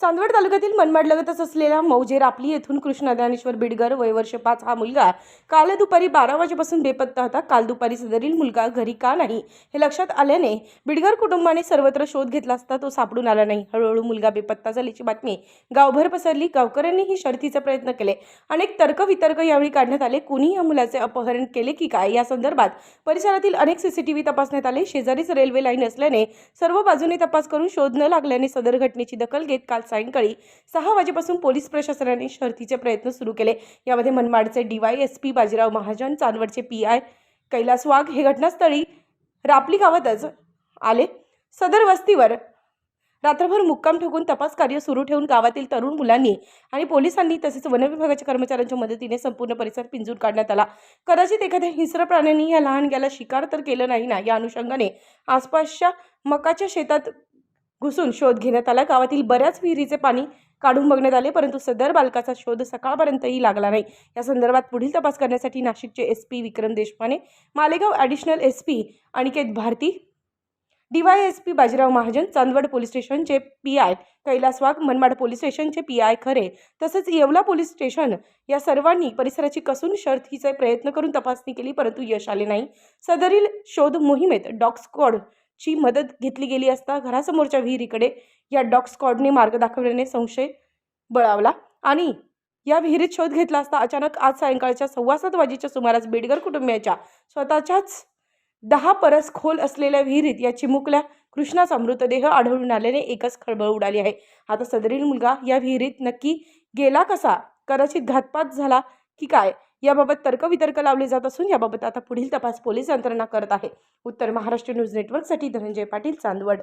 चांदवड तालुक्यातील मनमाडलगतच असलेल्या मौजे रापली येथून कृष्णा ज्ञानेश्वर बिडगर वय वर्ष 5 हा मुलगा काल दुपारी 12 वाजेपासून बेपत्ता होता। काल दुपारी सदरील मुलगा घरी का नाही हे लक्षात आल्याने बिडगर कुटुंबाने सर्वत्र शोध घेतला असता तो सापडून आला नाही। हळूहळू मुलगा बेपत्ता झाल्याची बातमी गावभर पसरली। गावकऱ्यांनीही शर्थीचे प्रयत्न केले। अनेक तर्कवितर्क यावेळी काढण्यात आले। कुणी या मुलाचे अपहरण केले की काय या संदर्भात परिसरातील अनेक सीसीटीव्ही तपासण्यात आले। शेजारीच रेल्वे लाईन असल्याने सर्व बाजूने तपास करून शोध न लागल्याने सदर घटनेची दखल घेत काल सायंकाळी 6 वाजेपासून पोलीस प्रशासनाने शर्थीचे प्रयत्न सुरू केले। यामध्ये मनमाडचे DYSP बाजीराव महाजन, चांदवडचे PI कैलास वाघ हे घटनास्थळी रापली गावातच आले। सदर वस्तीवर रात्रभर मुक्काम ठोकून तपास कार्य सुरू ठेवून गावातील तरुण मुलांनी आणि पोलिसांनी तसेच वन विभागाच्या कर्मचाऱ्यांच्या मदतीने संपूर्ण परिसर पिंजून काढण्यात आला। कदाचित एखाद्या हिंस्र प्राण्याने या लहानग्याला शिकार तर केलं नाही ना या अनुषंगाने आसपासच्या मकाच्या शेतात घुसून शोध घेण्यात आला। गावातील बऱ्याच विहिरीचे पाणी काढून बघण्यात आले, परंतु सदर बालकाचा शोध सकाळपर्यंतही लागला नाही। या संदर्भात पुढील तपास करण्यासाठी नाशिकचे SP Vikram Deshpande, Malegaon additional SP Aniket Bharati, DYSP Bajirao Mahajan, Chandwad police स्टेशनचे PI कैलास वाघ, मनमाड पोलीस स्टेशनचे PI खरे तसेच येवला पोलीस स्टेशन या सर्वांनी परिसराची कसून शर्थीचे प्रयत्न करून तपासणी केली, परंतु यश आले नाही। सदरील शोध मोहिमेत डॉग स्क्वॉड ची मदत घेतली गेली असता घरासमोरच्या विहिरीकडे या डॉग स्क्वॉडने मार्ग दाखवल्याने संशय बळावला आणि या विहिरीत शोध घेतला असता अचानक आज सायंकाळच्या 6:15 वाजेच्या सुमारास बेडगर कुटुंबियाच्या स्वतःच्याच 10 परस खोल असलेल्या विहिरीत या चिमुकल्या कृष्णाचा मृतदेह आढळून आल्याने एकच खळबळ उडाली आहे। आता सदरील मुलगा या विहिरीत नक्की गेला कसा, कदाचित घातपात झाला की काय याबाबत तर्कवितर्क लावले जात असून याबाबत आता पुढील तपास पोलीस यंत्रणा करत आहे। उत्तर महाराष्ट्र न्यूज नेटवर्कसाठी धनंजय पाटील, चांदवड।